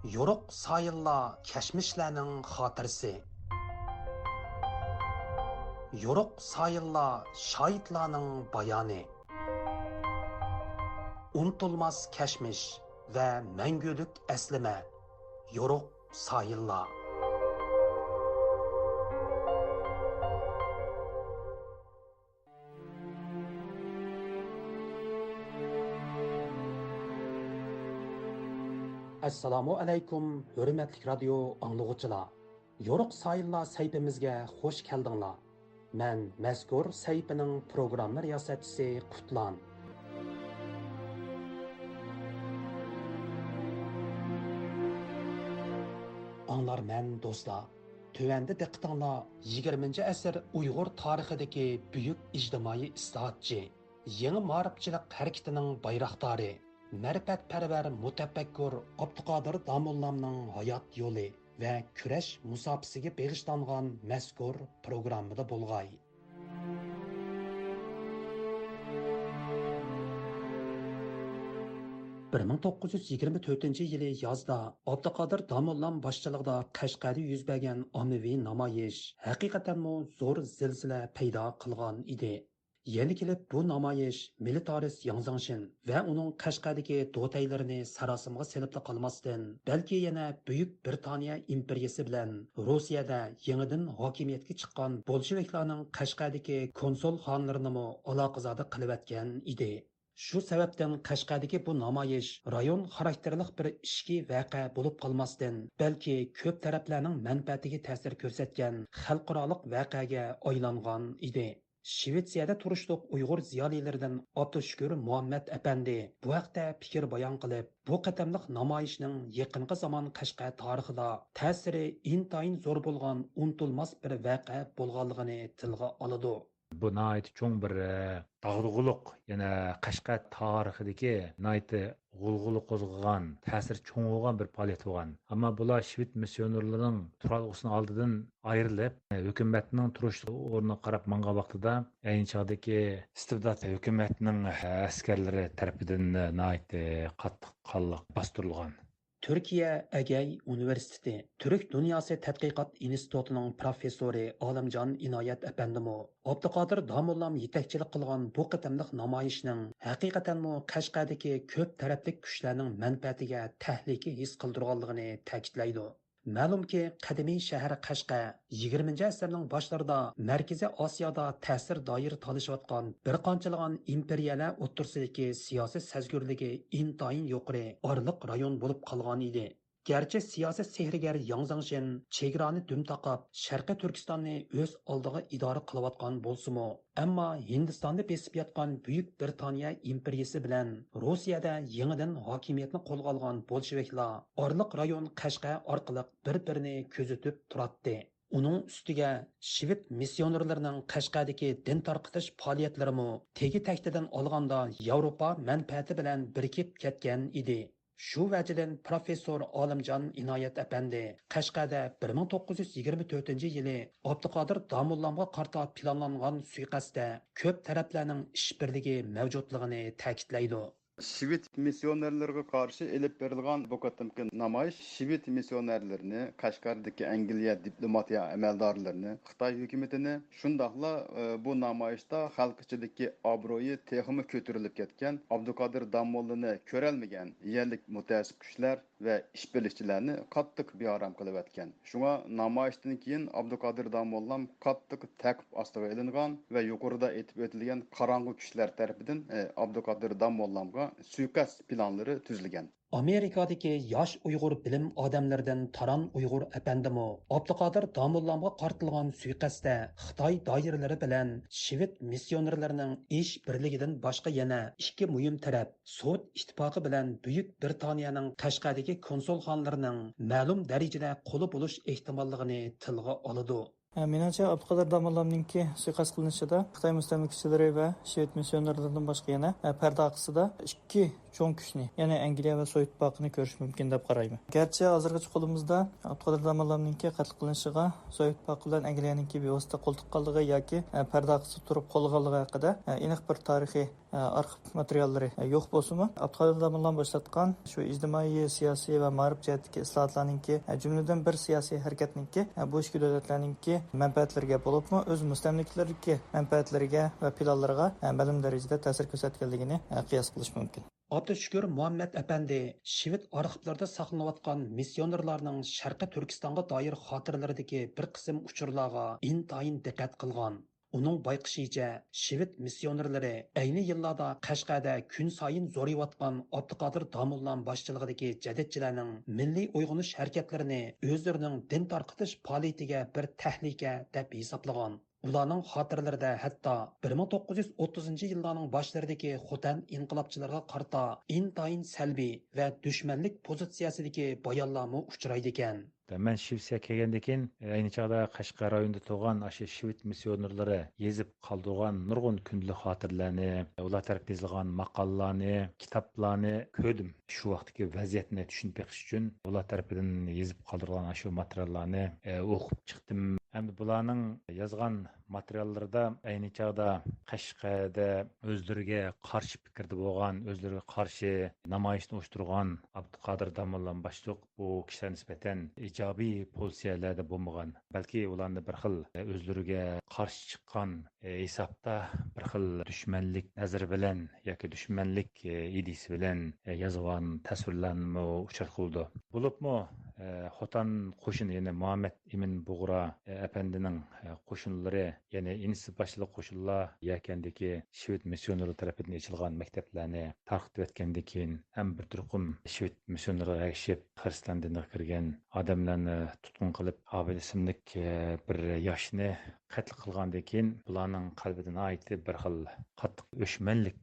Yoruq sayılla keşmişlerinin hatırsı. Yoruq sayılla şahitlarının bayanı. Unutulmaz keşmiş ve mengülük esleme. Yoruq sayılla. Assalamu alaykum, hürmetlik radyo anlıqçılar. Yoruq sayılla sayfimizge hoş geldinglar. Men mazkur sayfining programma riyosatchisi Qutlan. Anlar men do'stlar. Tövende diqqatinglar 20 asr Uyg'ur tarixidagi buyuk ijtimoiy islohotchi, yangi ma'rifchilik harakatining bayroqdori, ma'rifatparvar mutafakkur Abduqodir Domollamning hayot yo'li va kurash musofasiga bag'ishlangan mazkur programmada bo'lg'ay. 1924 yılı yazda Abduqodir Domollam boshchiligida Qashqarda yuz bergan ommaviy namoyish haqiqatanmi zo'r zilzila paydo qilgan edi. Yeni kelib bu namoyish militarist Yang Zangshin va uning Qashqardagi do'taylarini sarosimga selib qolmasdan, balki yana Buyuk Britaniya imperiyasi bilan Rossiyada yangidan hokimiyatga chiqqan bolsheviklarning Qashqardagi konsul xonlarini aloqazada qilib atgan edi. Shu sababdan Qashqardagi bu namoyish rayon xarakterlik bir ishki voqea bo'lib qolmasdan, balki ko'p taraflarning manfaatiga ta'sir ko'rsatgan xalqaroliq voqeaga aylangan edi. Shvetsiyada turishliq Uyg'ur ziyolilaridan Abdushukur Muhammad apandi bu haqda fikr bayon qilib, bu qatamliq namoyishning yaqinqi zamon Qashqar tarixida ta'siri intayin zo'r bo'lgan unutilmas bir voqea bo'lganligini tilga oladi. Bu nayt çoğun bir dağılığılık yani Qashqar tarixidagi nayt g'ulg'uli qo'zg'agan ta'sir cho'ng bo'lgan bir faoliyat bo'lgan. Ammo bular shved missionerlarining turalg'usini oldidan ayrilib, hukumatning turish o'rniga qarab mangan vaqtida ayni chog'dagi istibdod hukumatining askarlari tarafidan nayt qattiq qonliq bostirilgan. Türkiye Egey Üniversitesi Türk Dünyası Tədqiqat İnstitutunun professori Alamcan İnayət əpəndimi Abduqodir Domollam yetakchilik qilgan bu qatamliq namoyishning haqiqatanmi Qashqardagi ko'p tarafli kuchlarning manfaatiga tahlika his qildirganligini ta'kidlaydi. Ma'lumki, qadimiy shahar Qashqar 20-asrning boshlarida Markaziy Osiyoda ta'sir doir talishayotgan bir qanchalagan imperiyalar o'rtasidagi siyosiy sazgurligi intayin yuqori orliq rayon bo'lib qolgan edi. Gerçi siyasi sehrigar Yang Zangshin chegarani dum taqab Sharqiy Turkistonni o'z oldiga idora qilayotgan bo'lsa-mu, ammo Hindistonda besib yotgan Buyuk Britaniya imperiyasi bilan Rossiyada yangidan hokimiyatni qo'lga olgan bolsheviklar orliq rayon Qashqar orqali bir-birini kuzatib turadi. Uning ustiga shved missionerlarining Qashqardagi din tarqitish faoliyatlarimi tegi taktidan olganda Yevropa manfaati bilan birikib ketgan edi. Shu vajidan professor Olimjon Inoyat apandi Qashqarda 1924-yili Abduqodir Domollamga qarata planlangan suiqasdda ko'p taraflarning ishbirligi mavjudligini ta'kidlaydi. Şivit misyonerlerine karşı elip verilgan bu katımki namayış, Şivit misyonerlerini, Qashqardaki Angliya diplomatiya amaldarlarını, Xitay hükümetini, şundaqla bu namayışda xalqçılıkki abroyu teximi kötürülüp ketken, Abduqodir Domollamni körelmegen yerlik mutasib kuchlar ve işbirlikçilerini qattiq bearam qilib etken. Şuna namayışdan keyin Abduqodir Domollam qattiq ta'qib ostiga ilingan ve yuqorida aytib o'tilgan qarang'u kuchlar tarafidan Abduqodir Domollamga suiqasd planları tüzülgen. Amerikadagi yosh Uyg'ur bilim odamlaridan Taran Uyg'ur apandimi Abduqodir Domollamga qartilgan suiqasdda Xitoy doiralari bilan shved missionerlarining ish birligidan boshqa yana ikki muhim taraf Sovet ittifoqi bilan Buyuk Britaniyaning Qashqardagi konsulxonalarining ma'lum darajada qo'li bo'lish ehtimolligini tilga oladi. Menimcha Abduqodir Domollamninki suiqasd qilinishida Xitoy mustamlikachilari va shved missionerlaridan boshqa yana parda orqasida ikki cho'ng kuchni, ya'ni Angliya va Sovet ittifoqini ko'rish mumkin deb qarayman. Garchi hozirgacha qo'limizda Abduqodir Domollamninki qatl qilinishiga Sovet ittifoqi bilan Angliyaninki bevosita qo'l tuqqanligi yoki parda orqasida turib qolganligi haqida aniq bir tarixiy arxiv materiallari yo'q bo'lsa-mu, Abduqodir Damollan boshlatgan shu ijtimoiy, siyosiy va ma'rif jihatdagi islohotlarningki, jumladan bir siyosiy harakatningki, bu ikki davlatlarningki manfaatlariga bo'libmi, o'z mustamlikalarga manfaatlariga va planlariga ma'lum darajada ta'sir ko'rsatganligini qiyos qilish mumkin. Abdushukur Muhammad Efendi Şivit arxivlarda saqlanayotgan missionerlarning Sharqi Turkistonga doir xotiralaridagi bir qism uchurlarga intayin diqqat qilgan. Uning bayqishicha, Şivit missionerlari ayni yillarda Qashqarda kun sayin zo'rayotgan Abduqodir Damollan boshchiligidagi jadidchilarning milliy uyg'unish harakatlarini o'zlarining din tarqitish faoliyatiga bir tahlika deb hisoblagan. Ularning xotirlarida hatto 1930-yillarning boshlaridagi Xotan inqilobchilariga qarta intayin salbiy va dushmanlik pozitsiyasidagi bayonlarmi uchraydi ekan. Mən Şivsiya kelgəndən keyin ayni çağda Qashqar rayonunda tug'an aşı Şivit missionerlari yezib qaldırğan nurgun kündlük xatirlarni, ular tərəfindən yazılğan maqallarni, kitaplarni ko'rdim. Shu vaqtdagi vaziyatni tushunib beqish uchun ular tərəfindən yezib qaldırğan aşı materiallarni o'qib chiqdim. Hamda bularning yozgan materiallarida ayni chog'da Qashqarda o'zlariga qarshi fikrda bo'lgan, o'zlariga qarshi namoyishni uyushtirgan Abduqodir Damollan boshliq bu kishilar nisbatan ijobiy pozitsiyalarda bo'lmagan, balki ularni bir xil o'zlariga qarshi chiqqan hisobda bir xil dushmanlik nazari bilan yoki dushmanlik idisi bilan yozgan tasvirlarni uchratqildi. Bo'libmi Xotan qo'shini, ya'ni Muhammad Emin Bug'ra apandining qo'shinlari, ya'ni inisi boshliq qo'shinlar yakandagi Shved missionerlar tomonidan ochilgan maktablarni tarqitib o'tgandan keyin ham bir turqum Shved missionerlar ergashib Xristian diniga kirgan odamlarni tutqun qilib, Abil ismlik bir yoshni qatl qilgandan keyin bularning qalbidan aytib bir xil qattiq o'shmanlik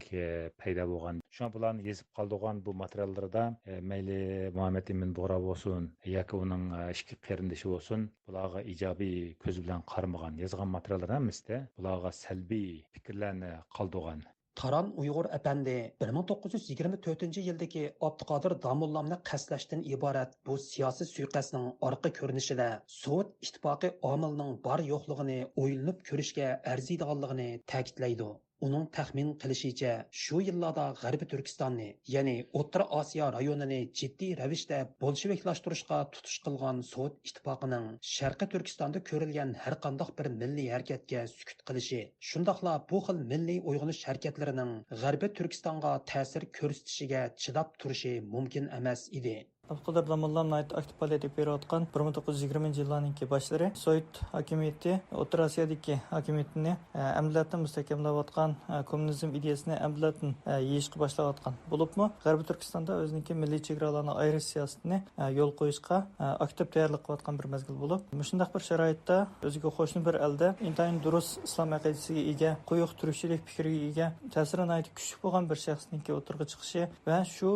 paydo bo'lgan. Shuna bularni yezib qoldirgan bu materiallarda mayli Muhammad Emin Bug'ra bo'lsin yoki uning ikki qarindoshi bo'lsin, bularga ijobiy ko'z bilan qaramagan, yozgan materiallar hammasi bularga salbiy fikrlarni qoldirgan. Taran Uyg'ur Efendi 1924-yildagi Abduqodir Damollanni qaslashdan iborat bu siyosiy suiqasdning orqa ko'rinishida Sovet ittifoqi omilining bor yo'qligini o'ylanib ko'rishga arziydiganligini ta'kidlaydi. Uning taxmin qilishicha, shu yillarda G'arbiy Turkistonni, ya'ni O'rta Osiyo rayonini jiddiy ravishda bolsheviklashtirishga tutish qilgan Sovet ittifoqining Sharqiy Turkistonda ko'rilgan har qanday bir milliy harakatga sukut qilishi, shundaqla bu xil milliy uyg'onish harakatlarining G'arbiy Turkistonga ta'sir ko'rsatishiga chidab turishi mumkin emas edi. Abduqodir Damollan aktiv faoliyat berayotgan 1920-yillarning boshlari Sovet hokimiyati O'rta Osiyodagi hokimiyatni amlatdan mustahkamlayotgan kommunizm ideyasini amlatdan yeyishga boshlayotgan bo'libmi, G'arbiy Turkistonda o'zining milliy chegaralarni ayirish siyosatini yo'l qo'yishga aktiv tayyorlik qilayotgan bir mezgil bo'lib, shunday bir sharoitda o'ziga qo'shni bir elda intayin durust islom aqidasiga ega, quyuq turishchilik fikriga ega, ta'siri kuchli bo'lgan bir shaxsning o'tirg'i chiqishi va shu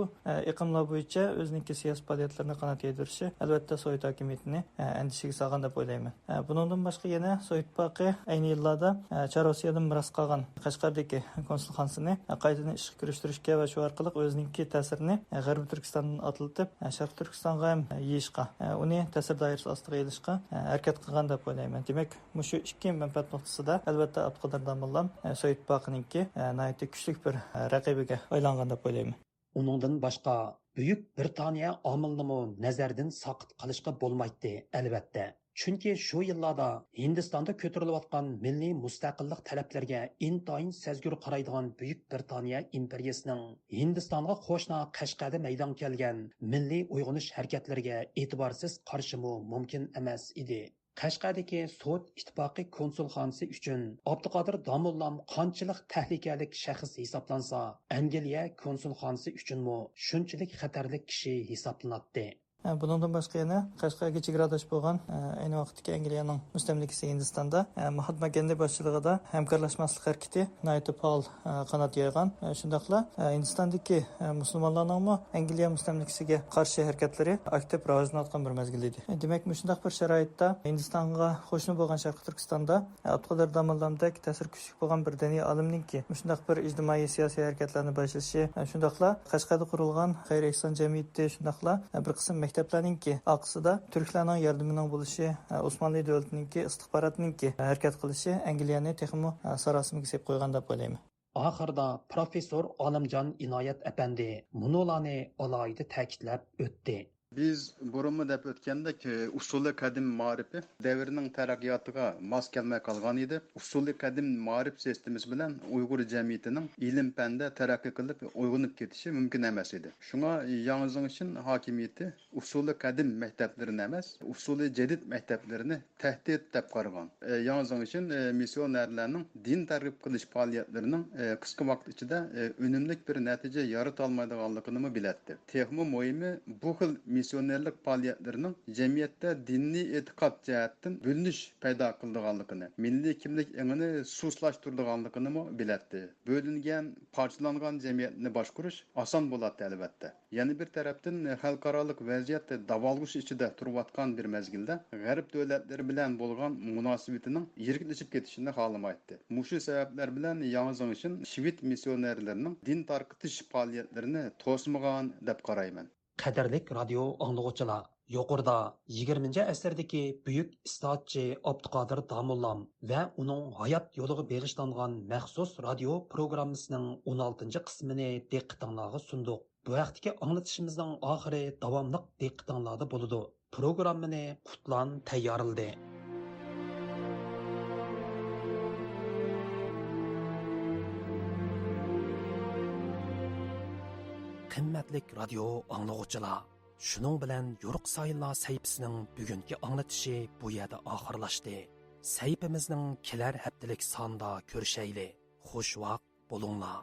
iqimlar bo'yicha o'zining siyosiy faoliyatlarni qanot yedirishi albatta Sovet hokimiyatini andishiga solgan deb o'ylayman. Bundan boshqa yana Sovet ittifoqi ayni yillarda Chorosiyadan miros qolgan Qashqardagi konsulxonasini qaytadan ishga kirishtirishga va shu orqali o'zining ta'sirini G'arbiy Turkistondan otiltib Sharq Turkistonga ham yeyishga, uni ta'sir doirasi ostiga ilishga harakat qilgan deb o'ylayman. Demak, shu ikki manfaat nuqtasida albatta Abduqodir Damollan Sovet ittifoqininki nihoyatda kuchli bir raqibiga aylangan deb o'ylayman. Uningdan boshqa Buyuk Britaniya omilini nazardan saqit qilishga bo'lmaydi albatta. Chunki shu yillarda Hindistonda ko'tarilayotgan milliy mustaqillik talablariga intayin sezgur qaraydigan Buyuk Britaniya imperiyasining Hindistonga qo'shni Qashqarda maydon kelgan milliy uyg'onish harakatlariga e'tiborsiz qarshimi mumkin emas edi. Qashqardagi Sovet ittifoqi konsulxonasi uchun Abduqodir Damollan qanchalik tahlikalik shaxs hisoblansa, Angliya konsulxonasi uchunmi shunchalik xatarli kishi hisoblanadi. Bundan boshqa yana Qashqarga chegaradosh bo'lgan ayni vaqtdagi Angliyaning mustamlikasi Hindistonda Mahatma Gandhi boshchiligida hamkorlashmaslik harakati nihoyatda faol qanot yaygan. Shundaqla Hindistondagi musulmonlarning Angliya mustamlikasiga qarshi harakatlari aktiv rivojlanayotgan bir mezgil edi. Demak, shundaq bir sharoitda Hindistonga qo'shni bo'lgan Sharqiy Turkistonda Abduqodir Damollandek ta'sir kuchli bo'lgan bir diniy olimningki shundaq bir ijtimoiy siyosiy harakatlarni boshlashi, shundaqla Qashqarda qurilgan xayriya ehson jamiyati, shundaqla bir qism maktablarningki aqsida turklarning yordamining bo'lishi, Osmonli davlatiningki istixbarotiningki harakat qilishi Angliyani texmo sarosimiga sep qo'ygan deb o'ylayman. Oxirida professor Olimjon Inoyat apandi munolarni alohida ta'kidlab o'tdi. Biz burunmu deb o'tgandek usuli qadim ma'rifi davrining taraqqiyotiga mos kelmay qolgan edi. Usuli qadim ma'rif sistemasi bilan Uyg'ur jamiyatining ilm fanda taraqqiy qilib uyg'unib ketishi mumkin emas edi. Shunga Yangi Zhengxin hokimiyati usuli qadim maktablarini emas, usuli jadid maktablarini tahdid deb qaragan. Yangi Zhengxin missionerlarning din targ'ib qilish faoliyatlarining qisqa vaqt ichida unumli bir natija yarata olmaydiganligini bilatdi. Texmo muhimi bu xil missionerlik faoliyatlarining jamiyatda diniy e'tiqod jihatdan bo'linish paydo qildiganligini, milliy kimlik engini sustlashtirdiganligini bilatdi. Bo'lingan, parchalangan jamiyatni boshqarish oson bo'ladi albatta. Yana bir tarafdan xalqaroliq vaziyat davolg'ish ichida turayotgan bir mezgilda g'arb davlatlari bilan bo'lgan munosabatining yirgilashib ketishini xohlamaydi. Mushu sabablar bilan Yangi Zhengxin shved missionerlarining din tarqitish faoliyatlarini to'smagan deb qarayman. Qadrlik radio anglag'uchilar, yuqorida 20-asrdagi buyuk istoatchi Abduqodir Domollam va uning hayot yo'liga bag'ishlangan maxsus radio programmasining 16-qismini diqqatingizga sundiq. Bu vaqtdagi anglatishimizning oxiri davomli diqqatingizda bo'ladi. Programmani Qutlan tayyorladi. Qimmatlik radio anglag'uchilar, shuning bilan Yo'riq Sayillar sayfisining bugungi anglatishi bu yerda oxirlashdi. Sayfimizning kelar haftalik sonda ko'rishayli. Xush vaqt bo'linglar.